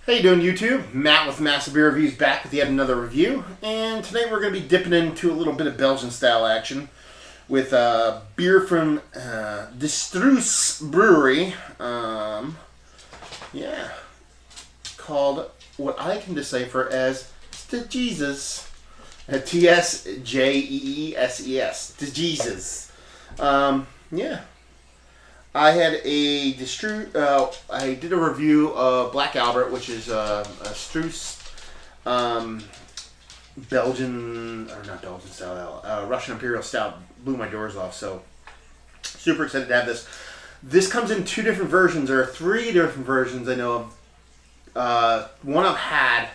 How you doing, YouTube? Matt with Massive Beer Reviews back with yet another review, and tonight we're going to be dipping into a little bit of Belgian style action with beer from the Struise Brewery. Called what I can decipher as Tsjeeses. Tsjeeses. Tsjeeses. I had I did a review of Black Albert, which is a Struise Russian Imperial Stout. Blew my doors off, so super excited to have this. This comes in two different versions, or three different versions I know of. One I've had,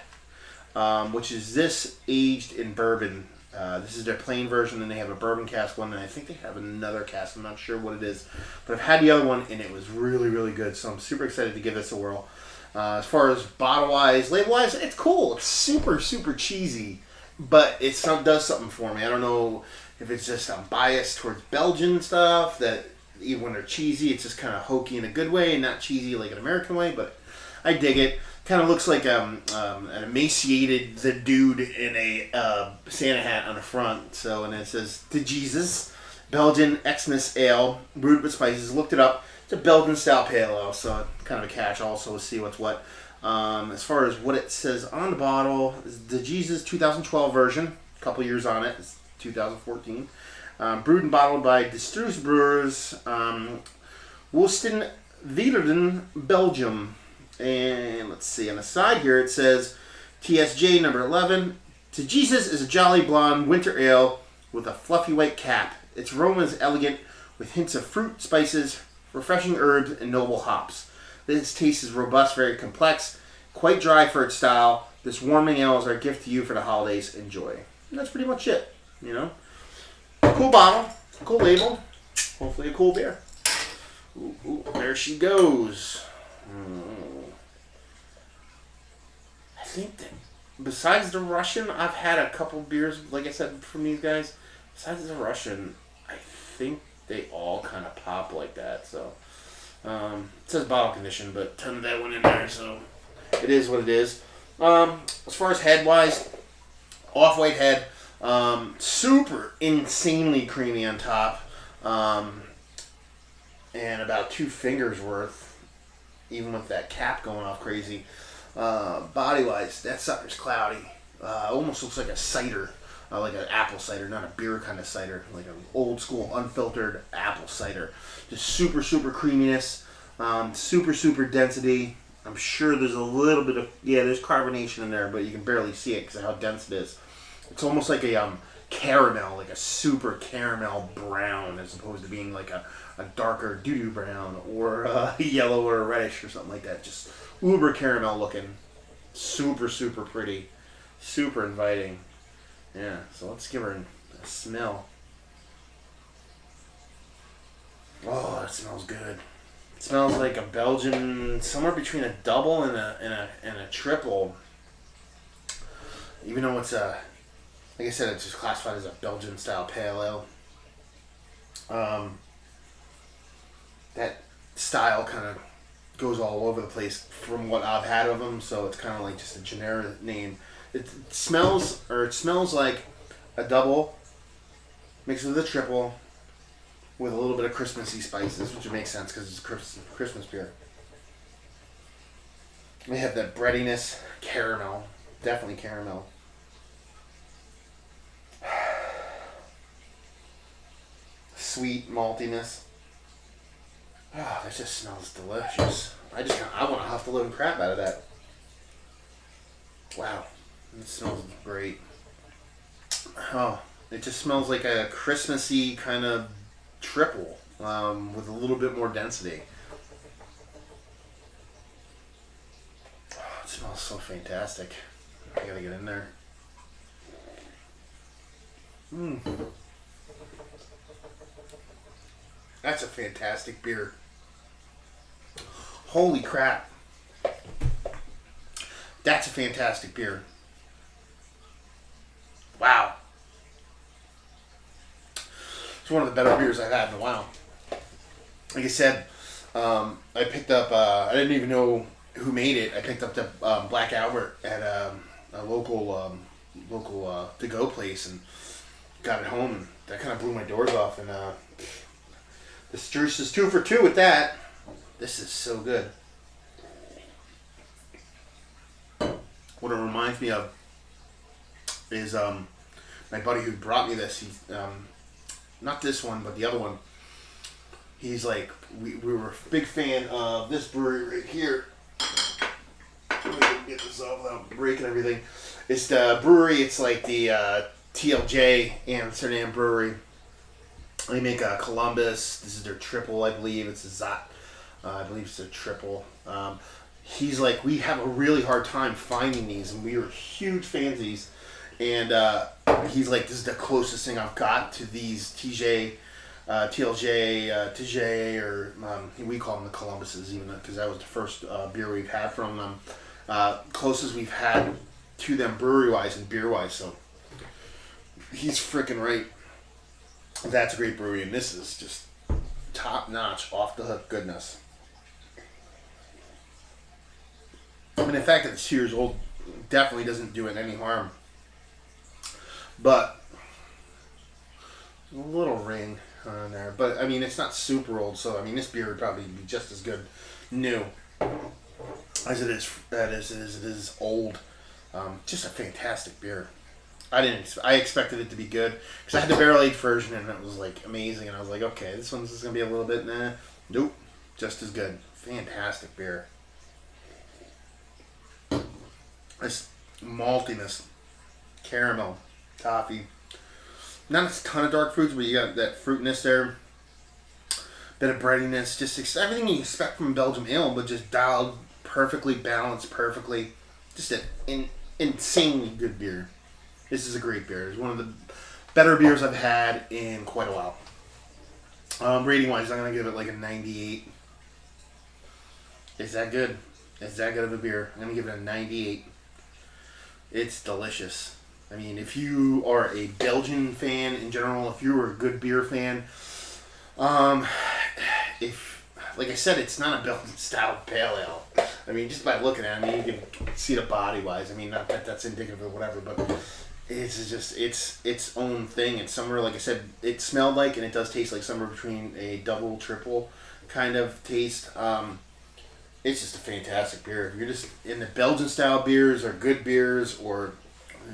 which is this aged in bourbon. This is their plain version, and they have a bourbon cask one, and I think they have another cask. I'm not sure what it is, but I've had the other one, and it was really, really good. So I'm super excited to give this a whirl. As far as bottle-wise, label-wise, it's cool. It's super, super cheesy, but it does something for me. I don't know if it's just I'm biased towards Belgian stuff, that even when they're cheesy, it's just kind of hokey in a good way, and not cheesy like an American way, but I dig it. Kind of looks like an emaciated the dude in a Santa hat on the front. So, and it says Tsjeeses Belgian Xmas Ale brewed with spices. Looked it up. It's a Belgian style pale ale, so kind of a catch. Also, see what's what. As far as what it says on the bottle, is the Tsjeeses 2012 version. A couple years on it. It's 2014. Brewed and bottled by the Struise Brewers, Woesten, Wielerden, Belgium. And let's see, on the side here it says TSJ number 11. Tsjeeses is a jolly blonde winter ale with a fluffy white cap. Its aroma is elegant with hints of fruit, spices, refreshing herbs, and noble hops. This taste is robust, very complex, quite dry for its style. This warming ale is our gift to you for the holidays. Enjoy. And that's pretty much it, you know. Cool bottle, cool label, hopefully a cool beer. Ooh, there she goes. I think that besides the Russian, I've had a couple beers, like I said, from these guys. Besides the Russian, I think they all kind of pop like that. So it says bottle condition, but a ton of that went in there, so it is what it is. As far as head wise, off-white head, super insanely creamy on top, and about 2 fingers worth. Even with that cap going off crazy. Body-wise, that sucker's cloudy. Almost looks like a cider. Like an apple cider, not a beer kind of cider. Like an old school, unfiltered apple cider. Just super, super creaminess. Super, super density. I'm sure there's a little bit of, there's carbonation in there, but you can barely see it because of how dense it is. It's almost like a caramel, like a super caramel brown, as opposed to being like a darker doo-doo brown or yellow or reddish or something like that. Just uber caramel looking. Super, super pretty. Super inviting. Yeah, so let's give her a smell. Oh, that smells good. It smells like a Belgian, somewhere between a double and a triple. Even though it's like I said, it's just classified as a Belgian style pale ale. That style kind of goes all over the place from what I've had of them, so it's kind of like just a generic name. It smells like a double mixed with a triple with a little bit of Christmassy spices, which would make sense because it's a Christmas beer. They have that breadiness, caramel, definitely caramel. Sweet maltiness. Oh, that just smells delicious. I want to huff the living crap out of that. Wow, it smells great. Oh, it just smells like a Christmassy kind of triple with a little bit more density. Oh, it smells so fantastic. I gotta get in there. That's a fantastic beer. Holy crap. That's a fantastic beer. Wow. It's one of the better beers I've had in a while. Like I said, I picked up, I didn't even know who made it. I picked up the Black Albert at a local to-go place and got it home, and that kind of blew my doors off. And the Struise is 2 for 2 with that. This is so good. What it reminds me of is my buddy who brought me this. He's not this one, but the other one. He's like, we were a big fan of this brewery right here. Let me get this off without breaking everything. It's the brewery. It's like the TLJ Amsterdam brewery. They make a Columbus. This is their triple, I believe. It's a Zot. I believe it's a triple. He's like, we have a really hard time finding these, and we were huge fans of these. And he's like, this is the closest thing I've got to these TLJ, or we call them the Columbuses, even because that was the first beer we've had from them. Closest we've had to them brewery-wise and beer-wise, so he's freaking right. That's a great brewery, and this is just top-notch, off-the-hook goodness. And the fact that it's 2 years old definitely doesn't do it any harm. But a little ring on there. But, I mean, it's not super old, so, I mean, this beer would probably be just as good new as it is old. Just a fantastic beer. I expected it to be good because I had the barrel-aged version and it was like amazing, and I was like, okay, this one's just gonna be a little bit nah. Nope, just as good. Fantastic beer. This maltiness, caramel, toffee. Not a ton of dark fruits, but you got that fruitiness there. Bit of breadiness, just everything you expect from Belgian ale, but just dialed perfectly, balanced perfectly. Just an insanely good beer. This is a great beer. It's one of the better beers I've had in quite a while. Rating wise, I'm gonna give it like a 98. It's that good. It's that good of a beer. I'm gonna give it a 98. It's delicious. I mean, if you are a Belgian fan in general, if you were a good beer fan, if, like I said, it's not a Belgian style pale ale. I mean, just by looking at it, I mean, you can see the body wise. I mean, not that that's indicative of whatever, but it's just its own thing. It's somewhere, like I said, it smelled like, and it does taste like somewhere between a double, triple kind of taste. It's just a fantastic beer. If you're just in the Belgian style beers or good beers, or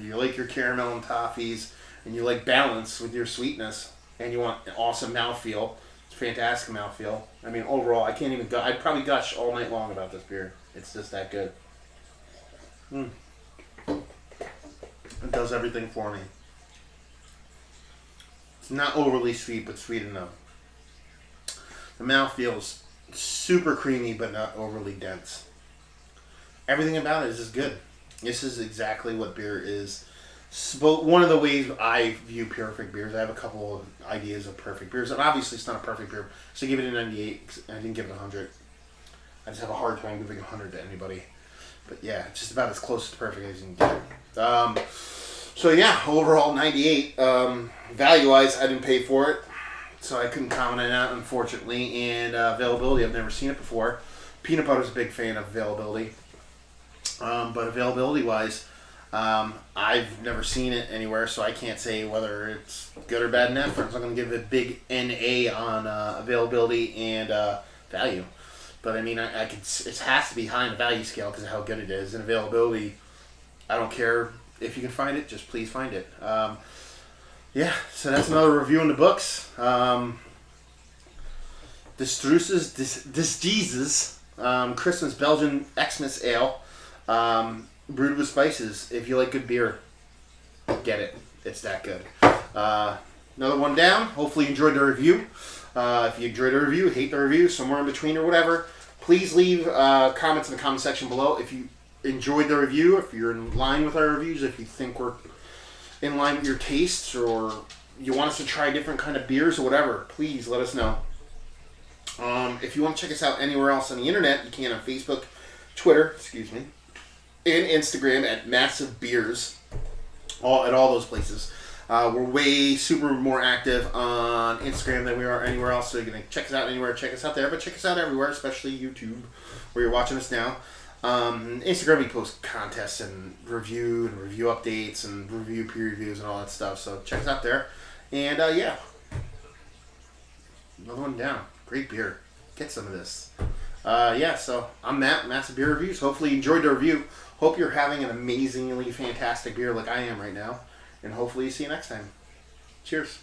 you like your caramel and toffees, and you like balance with your sweetness, and you want an awesome mouthfeel, it's fantastic mouthfeel. I mean, overall, I can't even I'd probably gush all night long about this beer. It's just that good. It does everything for me. It's not overly sweet, but sweet enough. The mouthfeel is super creamy, but not overly dense. Everything about it is just good. This is exactly what beer is. One of the ways I view perfect beers, I have a couple of ideas of perfect beers, and obviously it's not a perfect beer, so I give it a 98. I didn't give it 100. I just have a hard time giving 100 to anybody. But yeah, it's just about as close to perfect as you can get. So yeah, overall 98. Value-wise, I didn't pay for it, so I couldn't comment on that, unfortunately. And availability, I've never seen it before. Peanut Butter's a big fan of availability. But availability-wise, I've never seen it anywhere, so I can't say whether it's good or bad in that front. So I'm going to give it a big NA on availability and value. But I mean, it has to be high in the value scale because of how good it is. And availability, I don't care if you can find it, just please find it. Yeah, so that's another review in the books. The Struises, this Tsjeeses, Christmas Belgian Xmas Ale, brewed with spices. If you like good beer, get it. It's that good. Another one down. Hopefully you enjoyed the review. If you enjoyed the review, hate the review, somewhere in between or whatever, please leave comments in the comment section below. If you enjoyed the review, if you're in line with our reviews, if you think we're in line with your tastes, or you want us to try different kind of beers or whatever, please let us know. If you want to check us out anywhere else on the internet, you can on Facebook, Twitter, and Instagram at Massive Beers, at all those places. We're way super more active on Instagram than we are anywhere else, so you're going to check us out anywhere, check us out there, but check us out everywhere, especially YouTube, where you're watching us now. Instagram we post contests and review updates and review peer reviews and all that stuff. So check us out there. And yeah, another one down. Great beer. Get some of this. Yeah, so I'm Matt, Massive Beer Reviews. Hopefully you enjoyed the review. Hope you're having an amazingly fantastic beer like I am right now. And hopefully see you next time. Cheers.